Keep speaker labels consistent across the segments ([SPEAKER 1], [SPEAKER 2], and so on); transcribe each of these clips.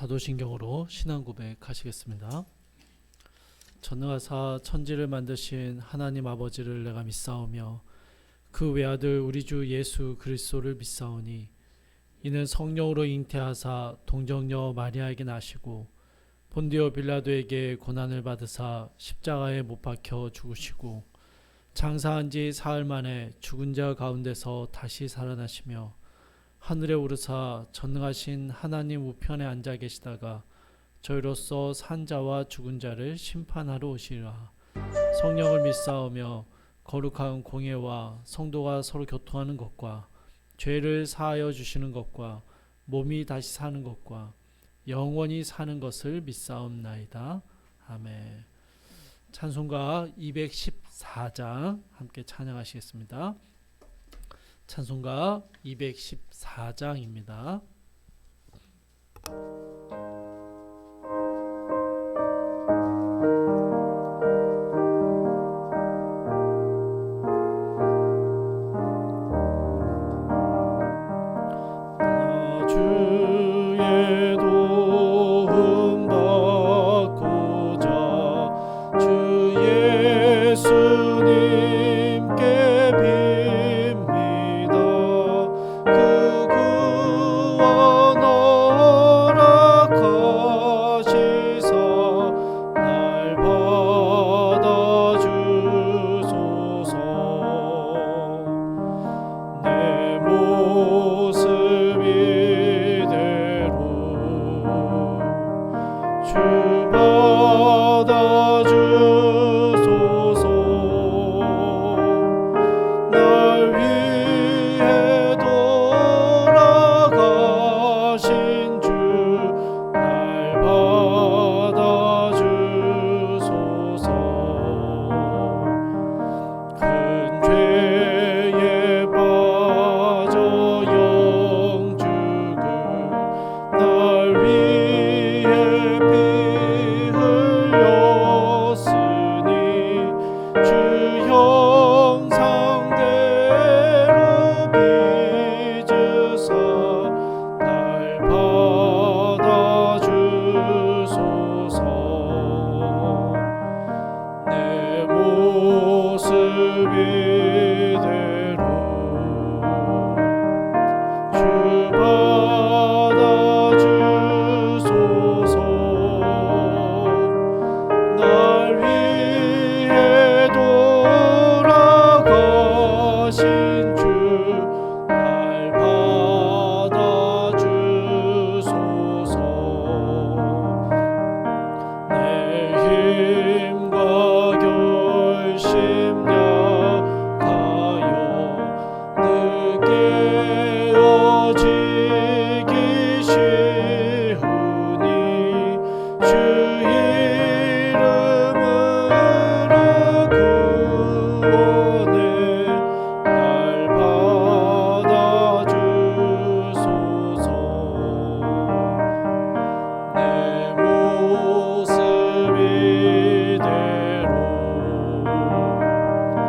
[SPEAKER 1] 사도신경으로 신앙 고백하시겠습니다. 전능하사 천지를 만드신 하나님 아버지를 내가 믿사오며 그 외아들 우리 주 예수 그리스도를 믿사오니 이는 성령으로 잉태하사 동정녀 마리아에게 나시고 본디오 빌라도에게 고난을 받으사 십자가에 못 박혀 죽으시고 장사한 지 사흘 만에 죽은 자 가운데서 다시 살아나시며 하늘에 오르사 전능하신 하나님 우편에 앉아 계시다가 저희로서 산 자와 죽은 자를 심판하러 오시리라. 성령을 믿사오며 거룩한 공예와 성도가 서로 교통하는 것과 죄를 사하여 주시는 것과 몸이 다시 사는 것과 영원히 사는 것을 믿사옵나이다. 아멘. 찬송가 214장 함께 찬양하시겠습니다. 찬송가 214장입니다. 주의 도움 받고자 주 예수님께 빕니다. 그 구원 허락하시사 날 받아주소서. 내 모습 주 받아주소서. 날 위해 돌아가신 주 날 받아주소서. 큰 죄에 빠져 영죽을 날 위해 주 형상대로 빚으사 날 받아주소서. 내 모습 이대로 주 받아주소서. 날 위해 돌아가신 주 날 받아주소서. 내 힘과 결심 약하여 늦게 깨어지기 쉬우니 주 이름으로 구원해 날 받아주소서. 내 모습 이대로 주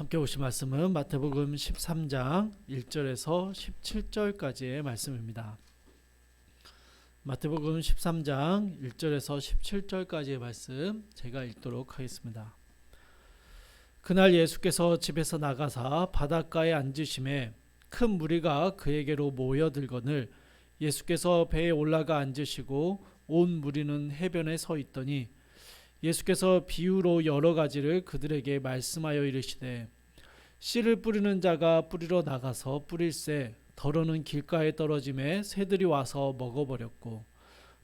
[SPEAKER 1] 함께 보실 말씀은 마태복음 13장 1절에서 17절까지의 말씀입니다. 마태복음 13장 1절에서 17절까지의 말씀 제가 읽도록 하겠습니다. 그날 예수께서 집에서 나가사 바닷가에 앉으심에 큰 무리가 그에게로 모여들거늘 예수께서 배에 올라가 앉으시고 온 무리는 해변에 서 있더니 예수께서 비유로 여러 가지를 그들에게 말씀하여 이르시되 씨를 뿌리는 자가 뿌리러 나가서 뿌릴새 더러는 길가에 떨어짐에 새들이 와서 먹어버렸고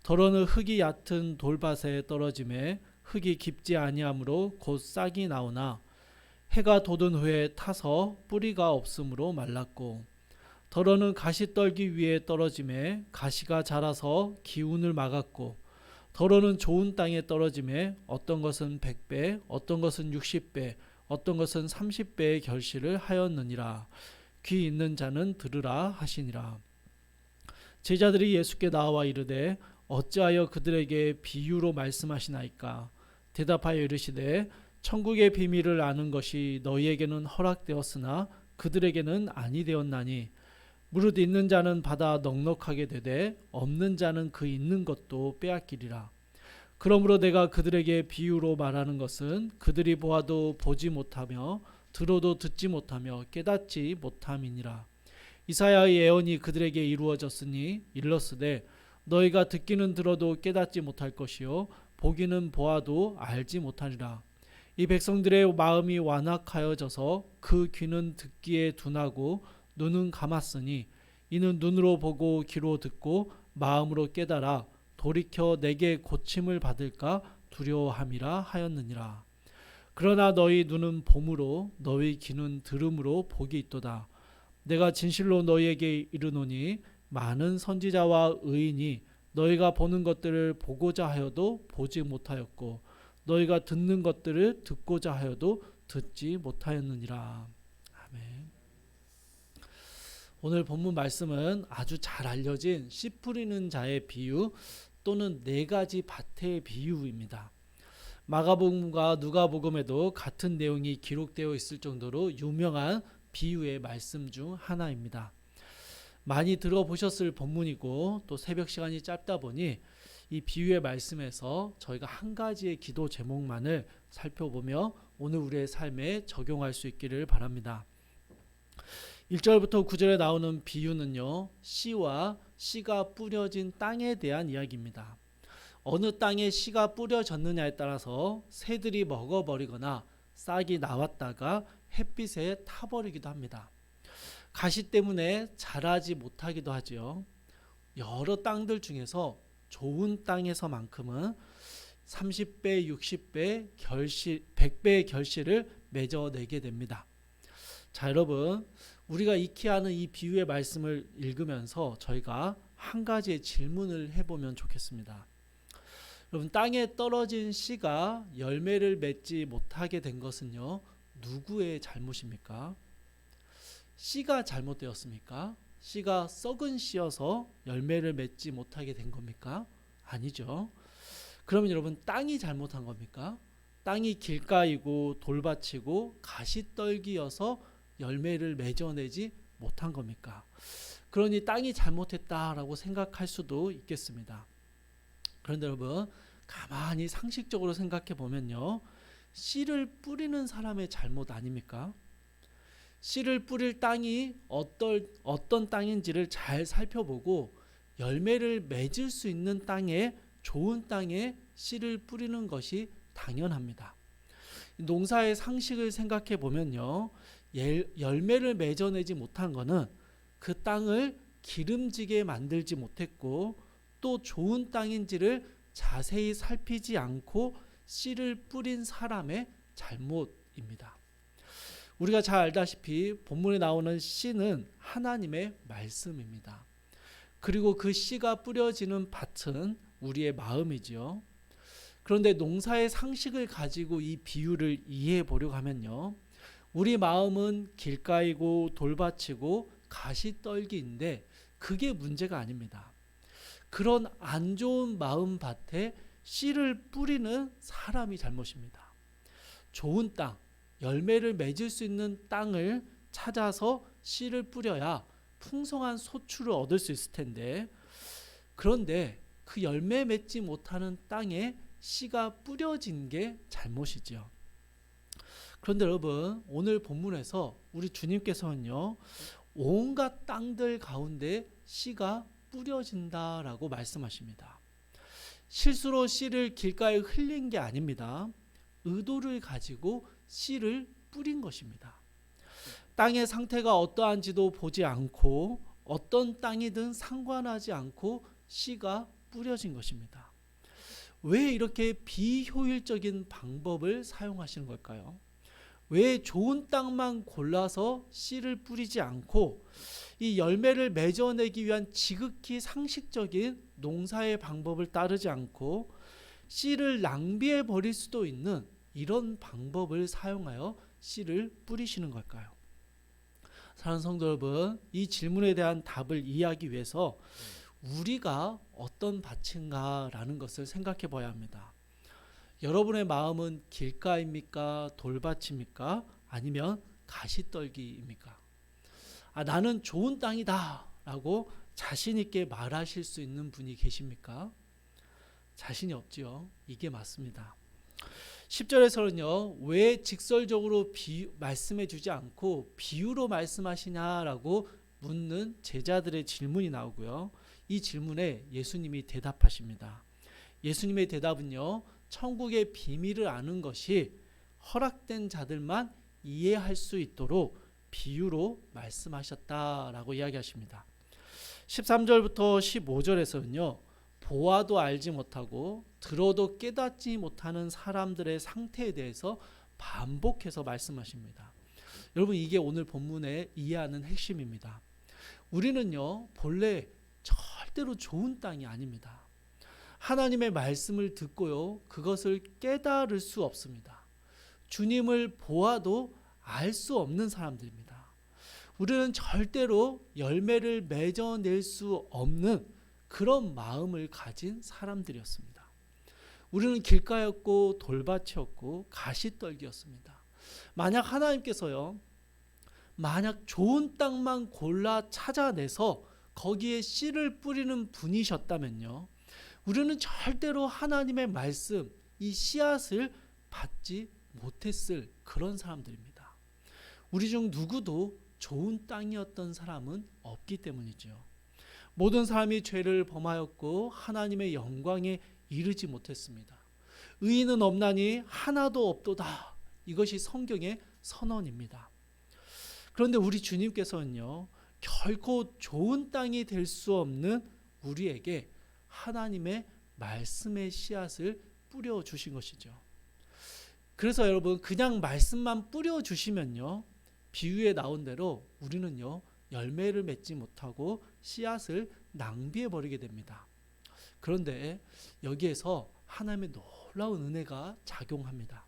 [SPEAKER 1] 더러는 흙이 얕은 돌밭에 떨어짐에 흙이 깊지 아니하므로 곧 싹이 나오나 해가 돋은 후에 타서 뿌리가 없으므로 말랐고 더러는 가시떨기 위에 떨어짐에 가시가 자라서 기운을 막았고 더러는 좋은 땅에 떨어짐에 어떤 것은 100배 어떤 것은 60배 어떤 것은 30배의 결실을 하였느니라. 귀 있는 자는 들으라 하시니라. 제자들이 예수께 나와 이르되 어찌하여 그들에게 비유로 말씀하시나이까. 대답하여 이르시되 천국의 비밀을 아는 것이 너희에게는 허락되었으나 그들에게는 아니 되었나니 무릇 있는 자는 받아 넉넉하게 되되 없는 자는 그 있는 것도 빼앗기리라. 그러므로 내가 그들에게 비유로 말하는 것은 그들이 보아도 보지 못하며 들어도 듣지 못하며 깨닫지 못함이니라. 이사야의 예언이 그들에게 이루어졌으니 일렀으되 너희가 듣기는 들어도 깨닫지 못할 것이요 보기는 보아도 알지 못하리라. 이 백성들의 마음이 완악하여져서 그 귀는 듣기에 둔하고 눈은 감았으니 이는 눈으로 보고 귀로 듣고 마음으로 깨달아 돌이켜 내게 고침을 받을까 두려워함이라 하였느니라. 그러나 너희 눈은 봄으로 너희 귀는 들음으로 복이 있도다. 내가 진실로 너희에게 이르노니 많은 선지자와 의인이 너희가 보는 것들을 보고자 하여도 보지 못하였고 너희가 듣는 것들을 듣고자 하여도 듣지 못하였느니라. 아멘. 오늘 본문 말씀은 아주 잘 알려진 씨 뿌리는 자의 비유 또는 네 가지 밭의 비유입니다. 마가복음과 누가복음에도 같은 내용이 기록되어 있을 정도로 유명한 비유의 말씀 중 하나입니다. 많이 들어보셨을 본문이고 또 새벽 시간이 짧다 보니 이 비유의 말씀에서 저희가 한 가지의 기도 제목만을 살펴보며 오늘 우리의 삶에 적용할 수 있기를 바랍니다. 1절부터 9절에 나오는 비유는요, 씨와 씨가 뿌려진 땅에 대한 이야기입니다. 어느 땅에 씨가 뿌려졌느냐에 따라서 새들이 먹어버리거나 싹이 나왔다가 햇빛에 타버리기도 합니다. 가시 때문에 자라지 못하기도 하죠. 여러 땅들 중에서 좋은 땅에서만큼은 30배, 60배, 100배의 결실을 맺어내게 됩니다. 자, 여러분, 우리가 익히 아는 이 비유의 말씀을 읽으면서 저희가 한 가지의 질문을 해보면 좋겠습니다. 여러분, 땅에 떨어진 씨가 열매를 맺지 못하게 된 것은요, 누구의 잘못입니까? 씨가 잘못되었습니까? 씨가 썩은 씨여서 열매를 맺지 못하게 된 겁니까? 아니죠. 그러면 여러분, 땅이 잘못한 겁니까? 땅이 길가이고 돌밭이고 가시떨기여서 열매를 맺어내지 못한 겁니까? 그러니 땅이 잘못했다라고 생각할 수도 있겠습니다. 그런데 여러분, 가만히 상식적으로 생각해 보면요, 씨를 뿌리는 사람의 잘못 아닙니까? 씨를 뿌릴 땅이 어떤 땅인지를 잘 살펴보고 열매를 맺을 수 있는 땅에, 좋은 땅에 씨를 뿌리는 것이 당연합니다. 농사의 상식을 생각해 보면요, 열매를 맺어내지 못한 것은 그 땅을 기름지게 만들지 못했고 또 좋은 땅인지를 자세히 살피지 않고 씨를 뿌린 사람의 잘못입니다. 우리가 잘 알다시피 본문에 나오는 씨는 하나님의 말씀입니다. 그리고 그 씨가 뿌려지는 밭은 우리의 마음이지요. 그런데 농사의 상식을 가지고 이 비유를 이해해 보려고 하면요, 우리 마음은 길가이고 돌밭이고 가시떨기인데 그게 문제가 아닙니다. 그런 안 좋은 마음 밭에 씨를 뿌리는 사람이 잘못입니다. 좋은 땅, 열매를 맺을 수 있는 땅을 찾아서 씨를 뿌려야 풍성한 소출을 얻을 수 있을 텐데, 그런데 그 열매 맺지 못하는 땅에 씨가 뿌려진 게 잘못이죠. 그런데 여러분, 오늘 본문에서 우리 주님께서는요, 온갖 땅들 가운데 씨가 뿌려진다라고 말씀하십니다. 실수로 씨를 길가에 흘린 게 아닙니다. 의도를 가지고 씨를 뿌린 것입니다. 땅의 상태가 어떠한지도 보지 않고 어떤 땅이든 상관하지 않고 씨가 뿌려진 것입니다. 왜 이렇게 비효율적인 방법을 사용하시는 걸까요? 왜 좋은 땅만 골라서 씨를 뿌리지 않고 이 열매를 맺어내기 위한 지극히 상식적인 농사의 방법을 따르지 않고 씨를 낭비해 버릴 수도 있는 이런 방법을 사용하여 씨를 뿌리시는 걸까요? 사랑하는 성도 여러분, 이 질문에 대한 답을 이해하기 위해서 우리가 어떤 밭인가라는 것을 생각해 봐야 합니다. 여러분의 마음은 길가입니까? 돌밭입니까? 아니면 가시떨기입니까? 나는 좋은 땅이다 라고 자신 있게 말하실 수 있는 분이 계십니까? 자신이 없지요. 이게 맞습니다. 10절에서는요, 왜 직설적으로 말씀해 주지 않고 비유로 말씀하시냐라고 묻는 제자들의 질문이 나오고요. 이 질문에 예수님이 대답하십니다. 예수님의 대답은요, 천국의 비밀을 아는 것이 허락된 자들만 이해할 수 있도록 비유로 말씀하셨다라고 이야기하십니다. 13절부터 15절에서는요, 보아도 알지 못하고 들어도 깨닫지 못하는 사람들의 상태에 대해서 반복해서 말씀하십니다. 여러분, 이게 오늘 본문에 이해하는 핵심입니다. 우리는요, 본래 절대로 좋은 땅이 아닙니다. 하나님의 말씀을 듣고요, 그것을 깨달을 수 없습니다. 주님을 보아도 알 수 없는 사람들입니다. 우리는 절대로 열매를 맺어낼 수 없는 그런 마음을 가진 사람들이었습니다. 우리는 길가였고 돌밭이었고 가시떨기였습니다. 만약 하나님께서요, 만약 좋은 땅만 골라 찾아내서 거기에 씨를 뿌리는 분이셨다면요, 우리는 절대로 하나님의 말씀, 이 씨앗을 받지 못했을 그런 사람들입니다. 우리 중 누구도 좋은 땅이었던 사람은 없기 때문이죠. 모든 사람이 죄를 범하였고 하나님의 영광에 이르지 못했습니다. 의인은 없나니 하나도 없도다. 이것이 성경의 선언입니다. 그런데 우리 주님께서는요, 결코 좋은 땅이 될 수 없는 우리에게 하나님의 말씀의 씨앗을 뿌려주신 것이죠. 그래서 여러분, 그냥 말씀만 뿌려주시면요, 비유에 나온 대로 우리는요, 열매를 맺지 못하고 씨앗을 낭비해 버리게 됩니다. 그런데 여기에서 하나님의 놀라운 은혜가 작용합니다.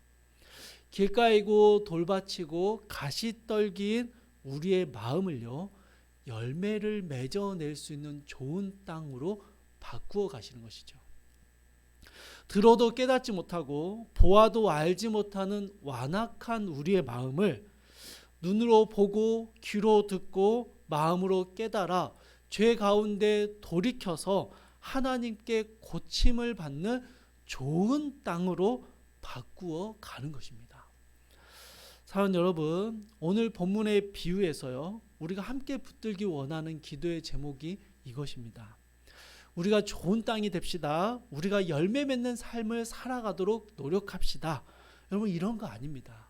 [SPEAKER 1] 길가이고 돌밭이고 가시떨기인 우리의 마음을요, 열매를 맺어낼 수 있는 좋은 땅으로 바꾸어 가시는 것이죠. 들어도 깨닫지 못하고 보아도 알지 못하는 완악한 우리의 마음을 눈으로 보고 귀로 듣고 마음으로 깨달아 죄 가운데 돌이켜서 하나님께 고침을 받는 좋은 땅으로 바꾸어 가는 것입니다. 사랑하는 여러분, 오늘 본문의 비유에서요, 우리가 함께 붙들기 원하는 기도의 제목이 이것입니다. 우리가 좋은 땅이 됩시다. 우리가 열매 맺는 삶을 살아가도록 노력합시다. 여러분, 이런 거 아닙니다.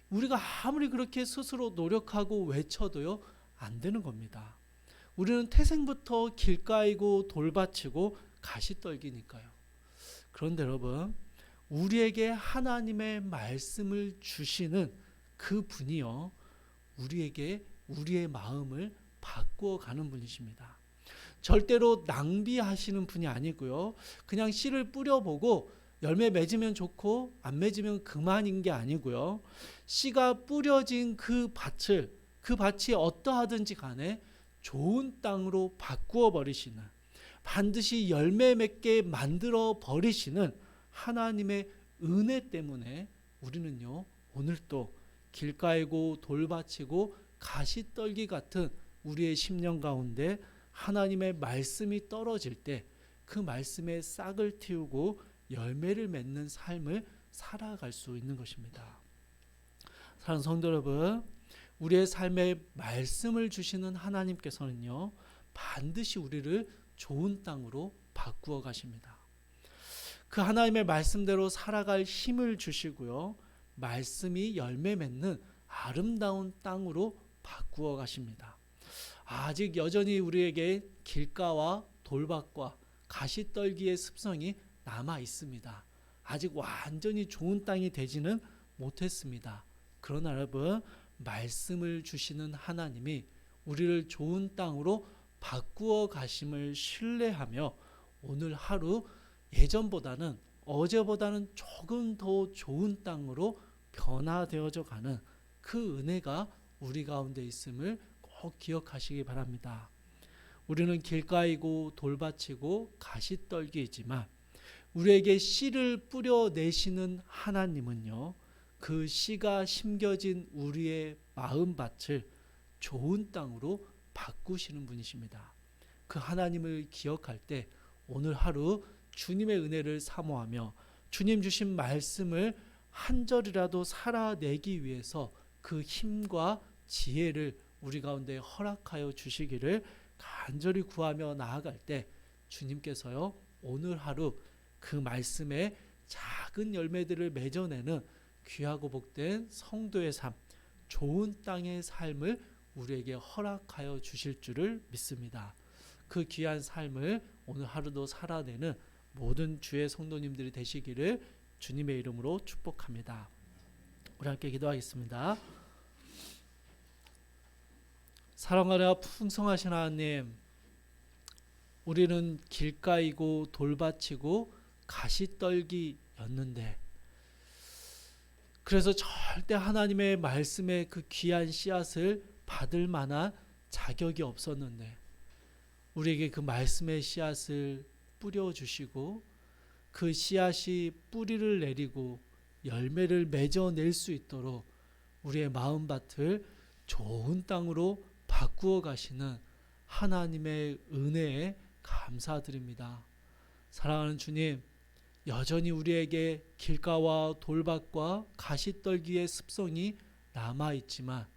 [SPEAKER 1] 우리가 아무리 그렇게 스스로 노력하고 외쳐도요, 안 되는 겁니다. 우리는 태생부터 길가이고 돌밭이고 가시떨기니까요. 그런데 여러분, 우리에게 하나님의 말씀을 주시는 그 분이요, 우리에게 우리의 마음을 바꾸어 가는 분이십니다. 절대로 낭비하시는 분이 아니고요, 그냥 씨를 뿌려보고 열매 맺으면 좋고 안 맺으면 그만인 게 아니고요, 씨가 뿌려진 그 밭이 어떠하든지 간에 좋은 땅으로 바꾸어 버리시는, 반드시 열매 맺게 만들어 버리시는 하나님의 은혜 때문에 우리는요, 오늘 또 길가이고 돌밭이고 가시떨기 같은 우리의 심령 가운데 하나님의 말씀이 떨어질 때 그 말씀에 싹을 틔우고 열매를 맺는 삶을 살아갈 수 있는 것입니다. 사랑하는 성도 여러분, 우리의 삶에 말씀을 주시는 하나님께서는요, 반드시 우리를 좋은 땅으로 바꾸어 가십니다. 그 하나님의 말씀대로 살아갈 힘을 주시고요, 말씀이 열매 맺는 아름다운 땅으로 바꾸어 가십니다. 아직 여전히 우리에게 길가와 돌밭과 가시떨기의 습성이 남아 있습니다. 아직 완전히 좋은 땅이 되지는 못했습니다. 그러나 여러분, 말씀을 주시는 하나님이 우리를 좋은 땅으로 바꾸어 가심을 신뢰하며 오늘 하루 예전보다는 어제보다는 조금 더 좋은 땅으로 변화되어져 가는 그 은혜가 우리 가운데 있음을 꼭 기억하시기 바랍니다. 우리는 길가이고 돌밭이고 가시떨기이지만 우리에게 씨를 뿌려내시는 하나님은요, 그 씨가 심겨진 우리의 마음밭을 좋은 땅으로 바꾸시는 분이십니다. 그 하나님을 기억할 때 오늘 하루 주님의 은혜를 사모하며 주님 주신 말씀을 한 절이라도 살아내기 위해서 그 힘과 지혜를 우리 가운데 허락하여 주시기를 간절히 구하며 나아갈 때 주님께서요, 오늘 하루 그 말씀에 작은 열매들을 맺어내는 귀하고 복된 성도의 삶, 좋은 땅의 삶을 우리에게 허락하여 주실 줄을 믿습니다. 그 귀한 삶을 오늘 하루도 살아내는 모든 주의 성도님들이 되시기를 주님의 이름으로 축복합니다. 우리 함께 기도하겠습니다. 사랑하라 풍성하신 하나님, 우리는 길가이고 돌밭이고 가시떨기였는데 그래서 절대 하나님의 말씀의 그 귀한 씨앗을 받을 만한 자격이 없었는데 우리에게 그 말씀의 씨앗을 뿌려주시고 그 씨앗이 뿌리를 내리고 열매를 맺어낼 수 있도록 우리의 마음밭을 좋은 땅으로 바꾸어 가시는 하나님의 은혜에 감사드립니다. 사랑하는 주님, 여전히 우리에게 길가와 돌밭과 가시떨기의 습성이 남아있지만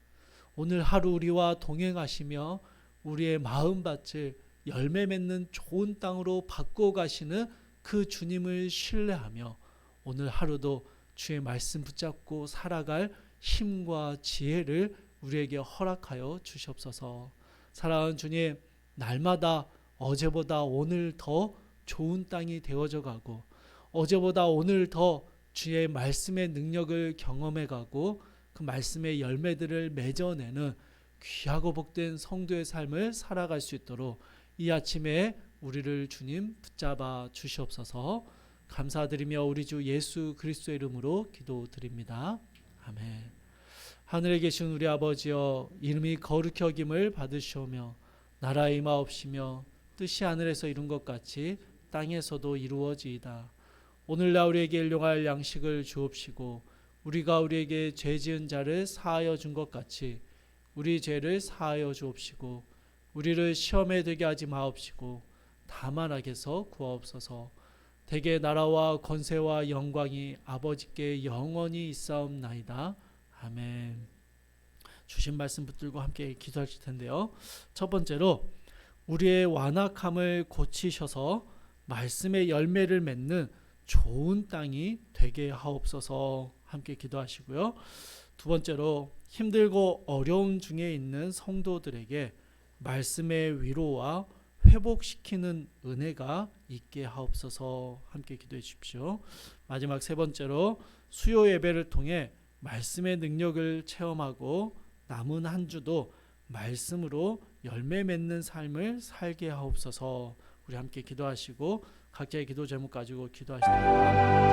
[SPEAKER 1] 오늘 하루 우리와 동행하시며 우리의 마음밭을 열매 맺는 좋은 땅으로 바꾸어 가시는 그 주님을 신뢰하며 오늘 하루도 주의 말씀 붙잡고 살아갈 힘과 지혜를 우리에게 허락하여 주시옵소서. 사랑하는 주님, 날마다 어제보다 오늘 더 좋은 땅이 되어져 가고 어제보다 오늘 더 주의 말씀의 능력을 경험해 가고 그 말씀의 열매들을 맺어내는 귀하고 복된 성도의 삶을 살아갈 수 있도록 이 아침에 우리를 주님 붙잡아 주시옵소서. 감사드리며 우리 주 예수 그리스도의 이름으로 기도드립니다. 아멘. 하늘에 계신 우리 아버지여, 이름이 거룩히 여김을 받으시오며 나라의 임하옵시며 뜻이 하늘에서 이룬 것 같이 땅에서도 이루어지이다. 오늘날 우리에게 일용할 양식을 주옵시고 우리가 우리에게 죄 지은 자를 사하여 준 것 같이 우리 죄를 사하여 주옵시고 우리를 시험에 들게 하지 마옵시고 다만 악에서 구하옵소서. 대개 나라와 권세와 영광이 아버지께 영원히 있사옵나이다. 아멘. 주신 말씀 붙들고 함께 기도하실 텐데요. 첫 번째로 우리의 완악함을 고치셔서 말씀의 열매를 맺는 좋은 땅이 되게 하옵소서. 함께 기도하시고요. 두 번째로 힘들고 어려움 중에 있는 성도들에게 말씀의 위로와 회복시키는 은혜가 있게 하옵소서. 함께 기도해 주십시오. 마지막 세 번째로 수요 예배를 통해 말씀의 능력을 체험하고 남은 한 주도 말씀으로 열매 맺는 삶을 살게 하옵소서. 우리 함께 기도하시고 각자의 기도 제목 가지고 기도하시다가